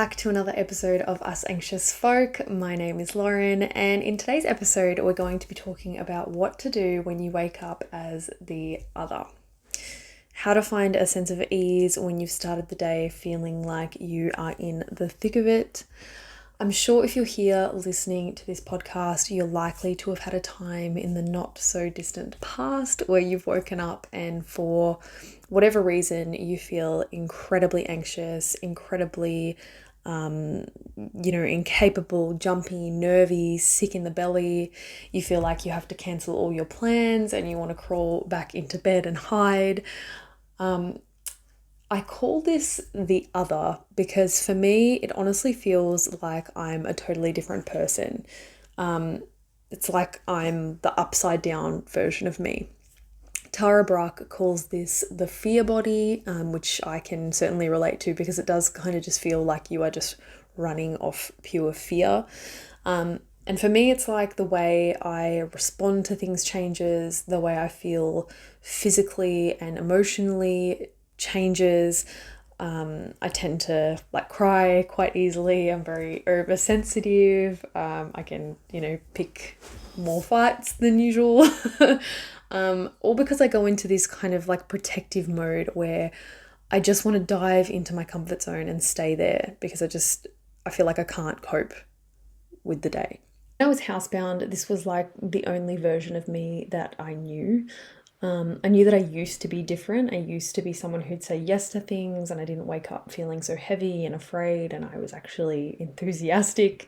back to another episode of Us Anxious Folk. My name is Lauren, and in today's episode, we're going to be talking about what to do when you wake up as the other. How to find a sense of ease when you've started the day feeling like you are in the thick of it. I'm sure if you're here listening to this podcast, you're likely to have had a time in the not so distant past where you've woken up and for whatever reason you feel incredibly anxious, incredibly incapable, jumpy, nervy, sick in the belly. You feel like you have to cancel all your plans and you want to crawl back into bed and hide. I call this the other because for me, it honestly feels like I'm a totally different person. It's like I'm the upside down version of me. Tara Brach calls this the fear body, which I can certainly relate to because it does kind of just feel like you are just running off pure fear. And for me, it's like the way I respond to things changes, the way I feel physically and emotionally changes. I tend to cry quite easily. I'm very oversensitive. I can, pick more fights than usual. All because I go into this kind of protective mode where I just want to dive into my comfort zone and stay there because I feel like I can't cope with the day. When I was housebound, this was the only version of me that I knew. I knew that I used to be different. I used to be someone who'd say yes to things and I didn't wake up feeling so heavy and afraid, and I was actually enthusiastic.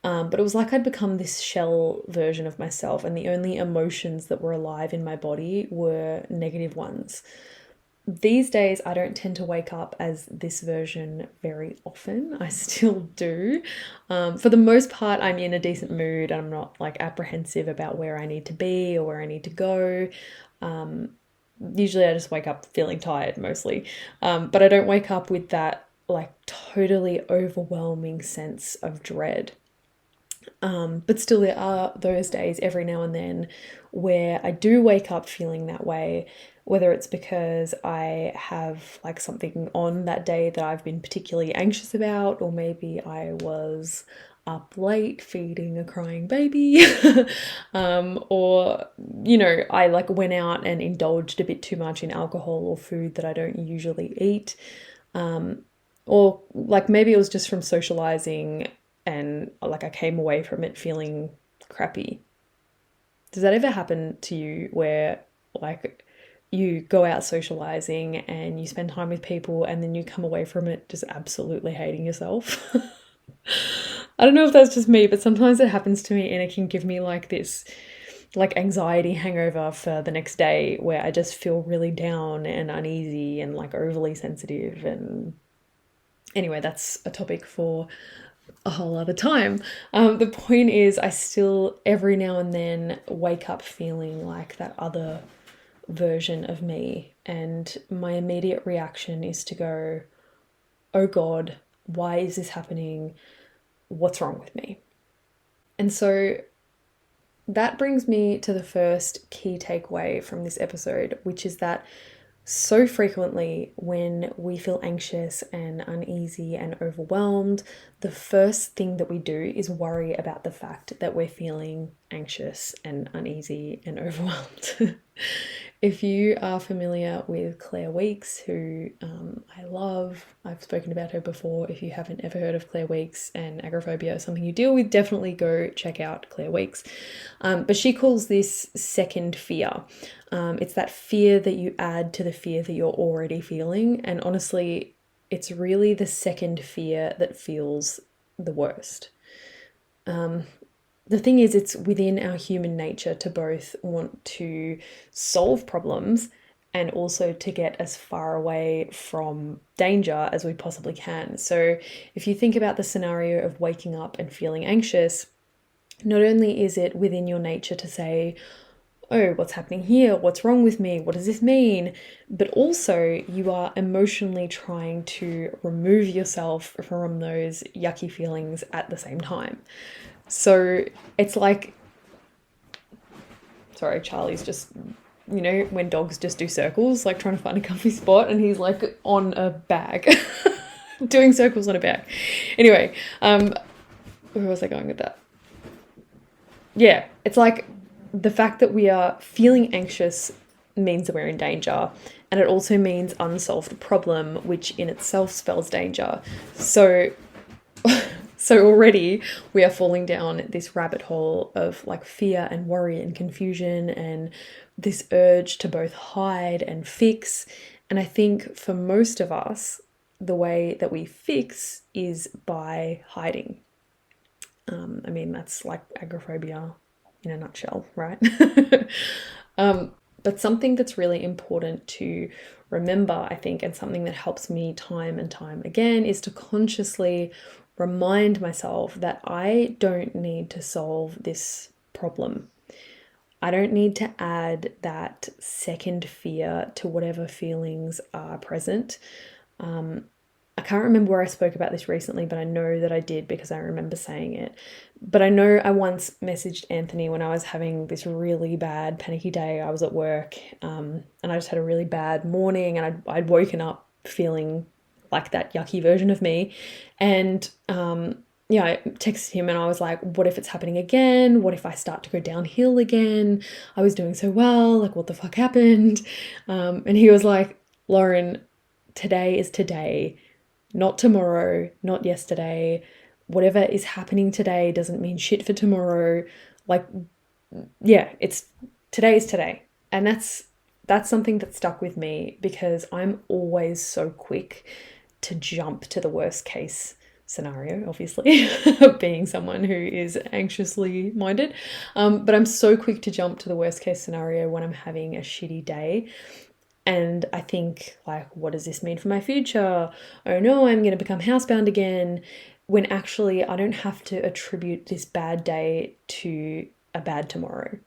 But it was like I'd become this shell version of myself, and the only emotions that were alive in my body were negative ones. These days, I don't tend to wake up as this version very often. I still do. For the most part, I'm in a decent mood. I'm not apprehensive about where I need to be or where I need to go. Usually I just wake up feeling tired mostly. But I don't wake up with that totally overwhelming sense of dread. But still there are those days every now and then where I do wake up feeling that way, whether it's because I have something on that day that I've been particularly anxious about, or maybe I was up late feeding a crying baby, or I went out and indulged a bit too much in alcohol or food that I don't usually eat, or maybe it was just from socializing and I came away from it feeling crappy. Does that ever happen to you where you go out socializing and you spend time with people and then you come away from it just absolutely hating yourself? I don't know if that's just me, but sometimes it happens to me and it can give me this anxiety hangover for the next day where I just feel really down and uneasy and overly sensitive. And anyway, that's a topic for a whole other time. The point is I still every now and then wake up feeling like that other version of me, and my immediate reaction is to go, oh God, why is this happening? What's wrong with me? And so that brings me to the first key takeaway from this episode, which is that so frequently when we feel anxious and uneasy and overwhelmed, the first thing that we do is worry about the fact that we're feeling anxious and uneasy and overwhelmed. If you are familiar with Claire Weekes, who I love, I've spoken about her before. If you haven't ever heard of Claire Weekes and agoraphobia is something you deal with, definitely go check out Claire Weekes. But she calls this second fear. It's that fear that you add to the fear that you're already feeling. And honestly, it's really the second fear that feels the worst. The thing is, it's within our human nature to both want to solve problems and also to get as far away from danger as we possibly can. So if you think about the scenario of waking up and feeling anxious, not only is it within your nature to say, oh, what's happening here? What's wrong with me? What does this mean? But also you are emotionally trying to remove yourself from those yucky feelings at the same time. So it's sorry, Charlie's just, when dogs just do circles, trying to find a comfy spot, and he's on a bag. Doing circles on a bag. Anyway, where was I going with that? Yeah, it's like the fact that we are feeling anxious means that we're in danger. And it also means unsolved problem, which in itself spells danger. So so already we are falling down this rabbit hole of like fear and worry and confusion and this urge to both hide and fix. And I think for most of us, the way that we fix is by hiding. I mean, that's like agoraphobia in a nutshell, right? But something that's really important to remember, I think, and something that helps me time and time again is to consciously remind myself that I don't need to solve this problem. I don't need to add that second fear to whatever feelings are present. I can't remember where I spoke about this recently, but I know that I did because I remember saying it. But I know I once messaged Anthony when I was having this really bad panicky day. I was at work, and I just had a really bad morning, and I'd woken up feeling like that yucky version of me. And yeah, I texted him and I was like, what if it's happening again? What if I start to go downhill again? I was doing so well. Like, what the fuck happened? And he was like, Lauren, today is today, not tomorrow, not yesterday. Whatever is happening today doesn't mean shit for tomorrow. Like, yeah, it's today is today. And that's something that stuck with me because I'm always so quick to jump to the worst case scenario, obviously, being someone who is anxiously minded. But I'm so quick to jump to the worst case scenario when I'm having a shitty day. And I think, like, what does this mean for my future? Oh no, I'm going to become housebound again. When actually, I don't have to attribute this bad day to a bad tomorrow.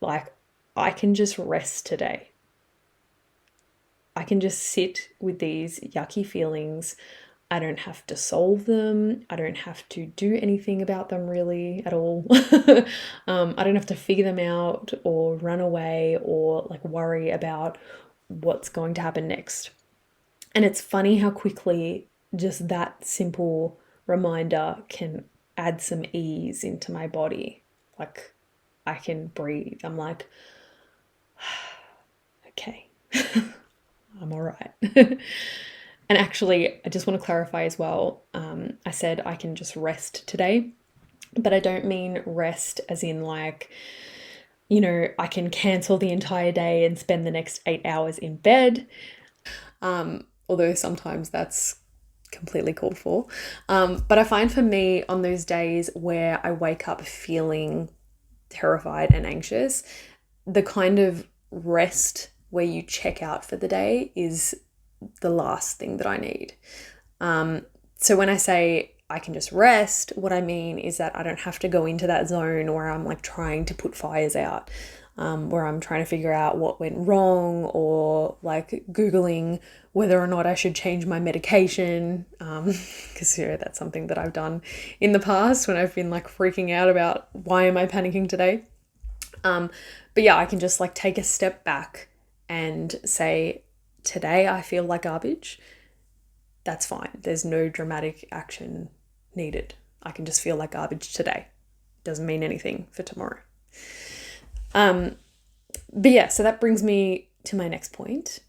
Like, I can just rest today. I can just sit with these yucky feelings. I don't have to solve them. I don't have to do anything about them really at all. I don't have to figure them out or run away or like worry about what's going to happen next. And it's funny how quickly just that simple reminder can add some ease into my body. Like I can breathe. I'm like, okay, I'm all right. And actually, I just want to clarify as well. I said I can just rest today, but I don't mean rest as in like, you know, I can cancel the entire day and spend the next 8 hours in bed. Although sometimes that's completely called for. But I find for me on those days where I wake up feeling terrified and anxious, the kind of rest where you check out for the day is the last thing that I need. So when I say I can just rest, what I mean is that I don't have to go into that zone where I'm like trying to put fires out, where I'm trying to figure out what went wrong or like Googling whether or not I should change my medication. Because you know, that's something that I've done in the past when I've been like freaking out about why am I panicking today. But yeah, I can just like take a step back and say, today I feel like garbage. That's fine. There's no dramatic action needed. I can just feel like garbage today. Doesn't mean anything for tomorrow. But yeah, so that brings me to my next point.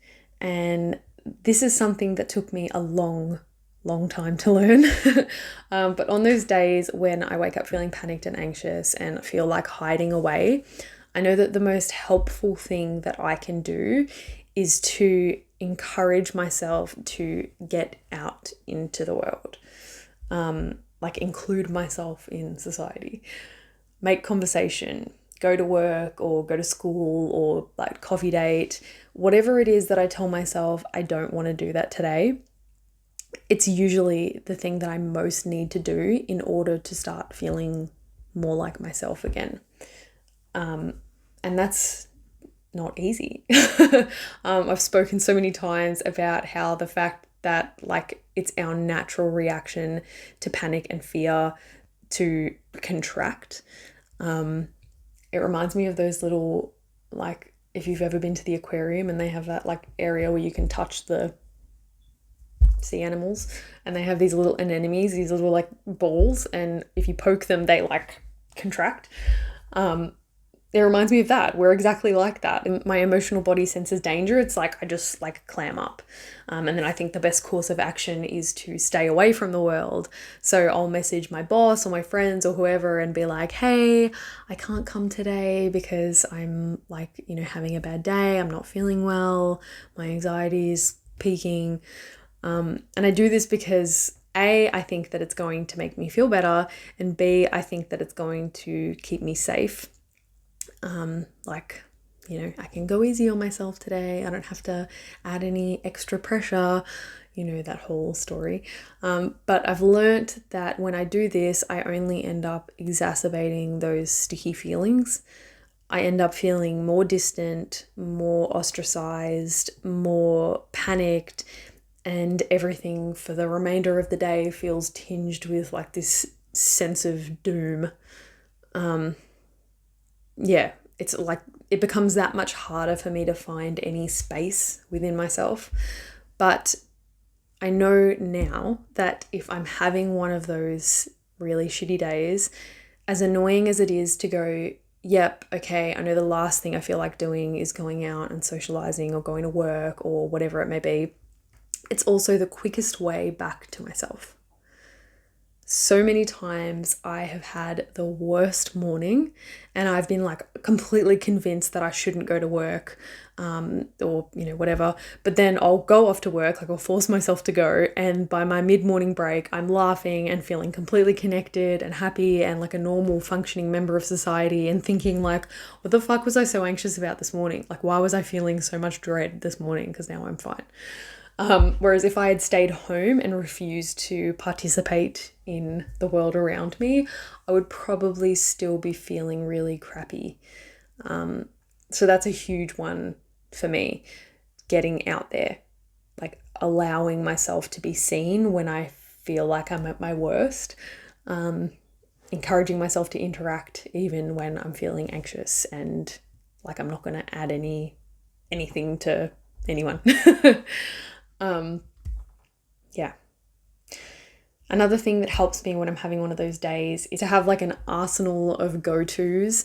And this is something that took me a long time to learn. But on those days when I wake up feeling panicked and anxious and feel like hiding away, I know that the most helpful thing that I can do is to encourage myself to get out into the world, like include myself in society, make conversation, go to work or go to school or like coffee date, whatever it is that I tell myself I don't want to do that today. It's usually the thing that I most need to do in order to start feeling more like myself again. And that's not easy. I've spoken so many times about how the fact that like it's our natural reaction to panic and fear to contract. It reminds me of those little, like if you've ever been to the aquarium and they have that like area where you can touch the sea animals, and they have these little anemones, these little like balls, and if you poke them, they like contract. It reminds me of that. We're exactly like that. And my emotional body senses danger. It's like I just like clam up. And then I think the best course of action is to stay away from the world. So I'll message my boss or my friends or whoever and be like, hey, I can't come today because I'm like, having a bad day. I'm not feeling well. My anxiety is peaking. And I do this because A, I think that it's going to make me feel better. And B, I think that it's going to keep me safe. I can go easy on myself today. I don't have to add any extra pressure, that whole story. But I've learnt that when I do this, I only end up exacerbating those sticky feelings. I end up feeling more distant, more ostracized, more panicked, and everything for the remainder of the day feels tinged with like this sense of doom. It's like it becomes that much harder for me to find any space within myself. But I know now that if I'm having one of those really shitty days, as annoying as it is to go, yep, okay, I know the last thing I feel like doing is going out and socializing or going to work or whatever it may be, it's also the quickest way back to myself. So many times I have had the worst morning and I've been like completely convinced that I shouldn't go to work or whatever, but then I'll go off to work, like I'll force myself to go, and by my mid-morning break I'm laughing and feeling completely connected and happy and like a normal functioning member of society, and thinking like, what the fuck was I so anxious about this morning? Like, why was I feeling so much dread this morning? Because now I'm fine. Whereas if I had stayed home and refused to participate in the world around me, I would probably still be feeling really crappy. So that's a huge one for me, getting out there, like allowing myself to be seen when I feel like I'm at my worst, encouraging myself to interact even when I'm feeling anxious and like I'm not going to add anything to anyone. Yeah. Another thing that helps me when I'm having one of those days is to have like an arsenal of go-tos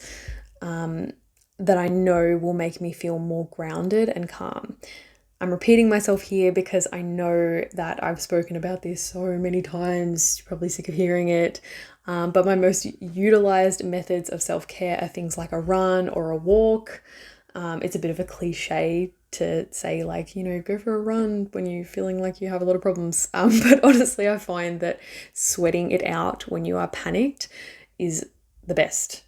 that I know will make me feel more grounded and calm. I'm repeating myself here because I know that I've spoken about this so many times. You're probably sick of hearing it. But my most utilized methods of self-care are things like a run or a walk. It's a bit of a cliche to say like, go for a run when you're feeling like you have a lot of problems. But honestly, I find that sweating it out when you are panicked is the best.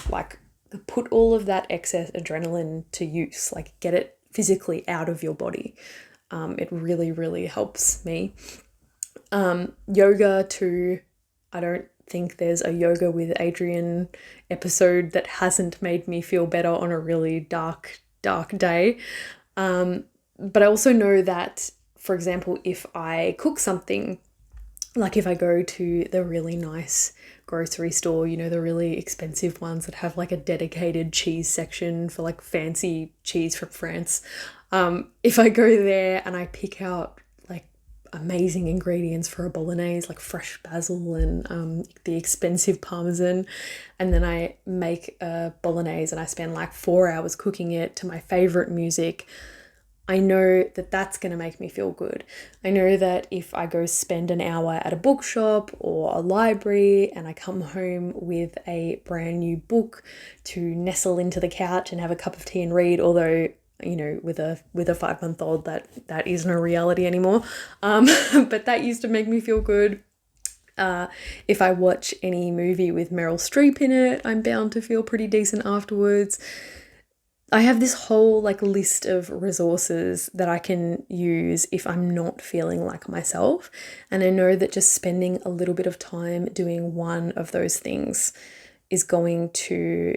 Like, put all of that excess adrenaline to use, like get it physically out of your body. It really, really helps me. Yoga too. I don't think there's a Yoga with Adrian episode that hasn't made me feel better on a really dark day. But I also know that, for example, if I cook something, like if I go to the really nice grocery store, the really expensive ones that have like a dedicated cheese section for like fancy cheese from France. If I go there and I pick out like amazing ingredients for a bolognese, like fresh basil and the expensive parmesan, and then I make a bolognese and I spend like 4 hours cooking it to my favorite music, I know that that's going to make me feel good. I know that if I go spend an hour at a bookshop or a library and I come home with a brand new book to nestle into the couch and have a cup of tea and read, although with a 5-month-old that isn't a reality anymore, but that used to make me feel good. If I watch any movie with Meryl Streep in it, I'm bound to feel pretty decent afterwards. I have this whole like list of resources that I can use if I'm not feeling like myself. And I know that just spending a little bit of time doing one of those things is going to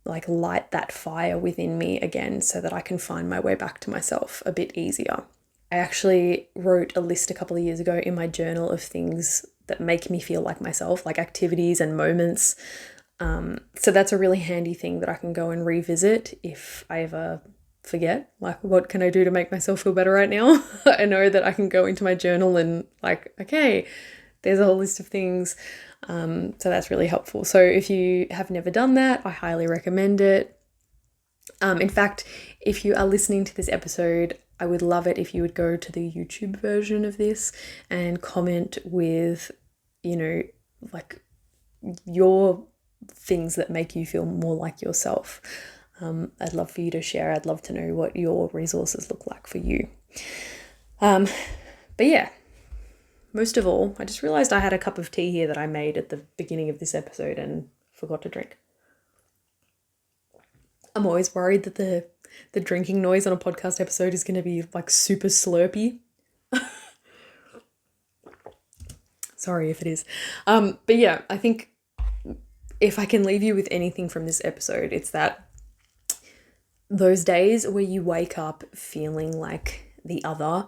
like light that fire within me again so that I can find my way back to myself a bit easier. I actually wrote a list a couple of years ago in my journal of things that make me feel like myself, like activities and moments. So that's a really handy thing that I can go and revisit if I ever forget, like, what can I do to make myself feel better right now? I know that I can go into my journal and like, okay, there's a whole list of things. So that's really helpful. So if you have never done that, I highly recommend it. In fact, if you are listening to this episode, I would love it if you would go to the YouTube version of this and comment with, like your things that make you feel more like yourself. I'd love for you to share. I'd love to know what your resources look like for you. But yeah, most of all, I just realized I had a cup of tea here that I made at the beginning of this episode and forgot to drink. I'm always worried that the drinking noise on a podcast episode is going to be like super slurpy. Sorry if it is. But yeah, I think if I can leave you with anything from this episode, it's that those days where you wake up feeling like the other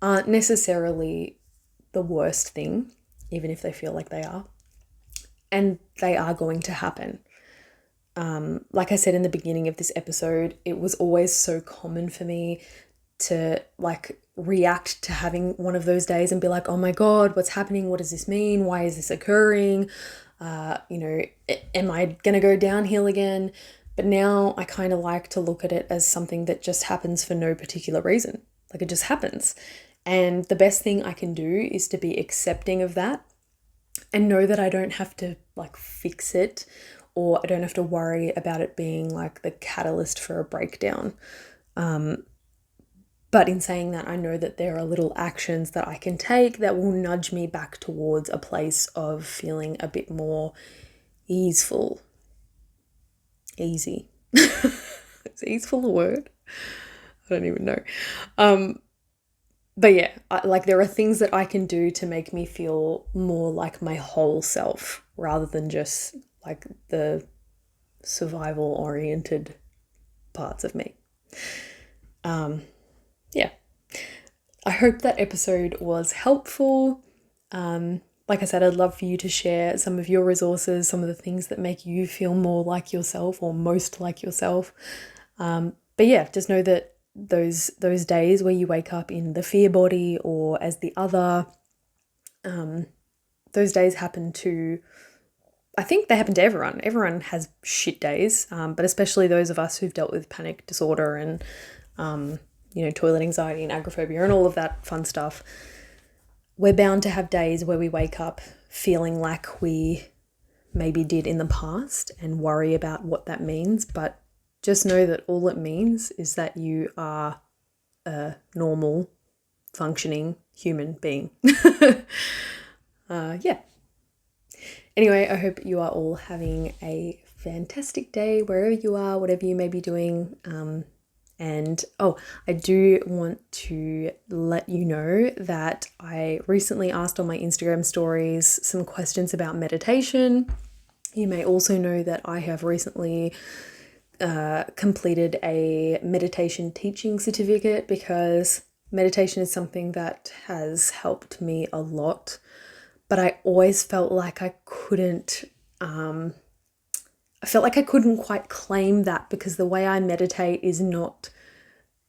aren't necessarily the worst thing, even if they feel like they are. And they are going to happen. Like I said in the beginning of this episode, it was always so common for me to like react to having one of those days and be like, oh my God, what's happening? What does this mean? Why is this occurring? Am I going to go downhill again? But now I kind of like to look at it as something that just happens for no particular reason. Like it just happens. And the best thing I can do is to be accepting of that and know that I don't have to like fix it, or I don't have to worry about it being like the catalyst for a breakdown. But in saying that, I know that there are little actions that I can take that will nudge me back towards a place of feeling a bit more easeful. Easy. Is easeful a word? I don't even know. But yeah, there are things that I can do to make me feel more like my whole self rather than just like the survival oriented parts of me. Yeah. I hope that episode was helpful. Like I said, I'd love for you to share some of your resources, some of the things that make you feel more like yourself or most like yourself. But yeah, just know that those days where you wake up in the fear body or as the other, those days I think they happen to everyone. Everyone has shit days, but especially those of us who've dealt with panic disorder and, toilet anxiety and agoraphobia and all of that fun stuff. We're bound to have days where we wake up feeling like we maybe did in the past and worry about what that means. But just know that all it means is that you are a normal, functioning human being. Yeah. Anyway, I hope you are all having a fantastic day wherever you are, whatever you may be doing. I do want to let you know that I recently asked on my Instagram stories some questions about meditation. You may also know that I have recently completed a meditation teaching certificate because meditation is something that has helped me a lot. But I always felt like I couldn't quite claim that because the way I meditate is not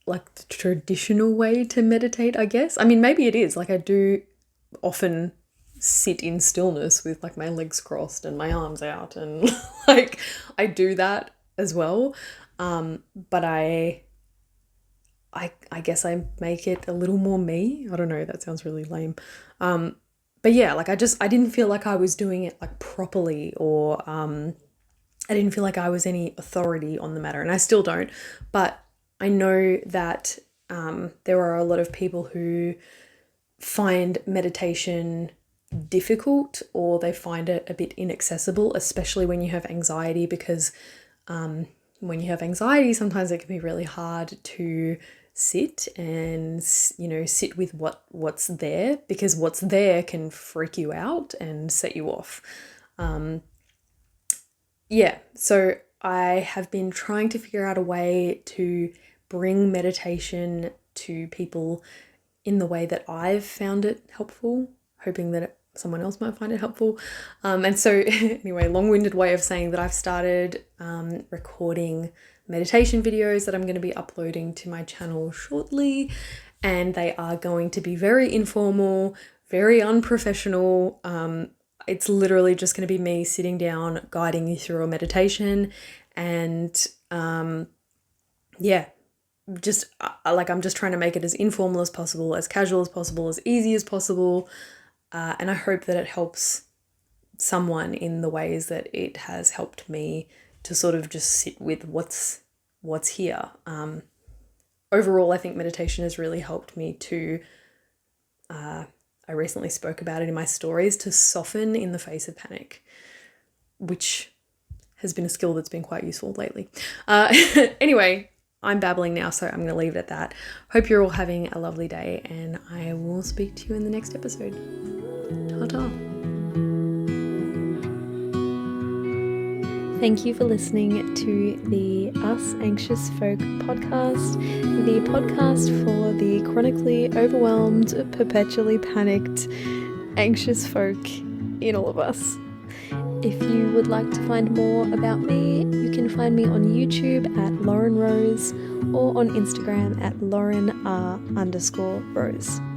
like the traditional way to meditate, I guess. I mean, maybe it is. Like I do often sit in stillness with like my legs crossed and my arms out and like I do that as well. But I guess I make it a little more me. I don't know, that sounds really lame. But yeah, like I didn't feel like I was doing it like properly or I didn't feel like I was any authority on the matter, and I still don't. But I know that there are a lot of people who find meditation difficult or they find it a bit inaccessible, especially when you have anxiety, because when you have anxiety, sometimes it can be really hard to sit and, sit with what's there, because what's there can freak you out and set you off. So I have been trying to figure out a way to bring meditation to people in the way that I've found it helpful, hoping that someone else might find it helpful. And so anyway, long-winded way of saying that I've started recording meditation videos that I'm going to be uploading to my channel shortly, and they are going to be very informal, very unprofessional. It's literally just going to be me sitting down, guiding you through a meditation, and yeah, just like I'm just trying to make it as informal as possible, as casual as possible, as easy as possible, and I hope that it helps someone in the ways that it has helped me to sort of just sit with what's here. Overall, I think meditation has really helped me to, I recently spoke about it in my stories, to soften in the face of panic, which has been a skill that's been quite useful lately. Anyway, I'm babbling now, so I'm going to leave it at that. Hope you're all having a lovely day, and I will speak to you in the next episode. Ta-ta. Thank you for listening to the Us Anxious Folk podcast, the podcast for the chronically overwhelmed, perpetually panicked, anxious folk in all of us. If you would like to find more about me, you can find me on YouTube at Lauren Rose or on Instagram at Lauren R_Rose.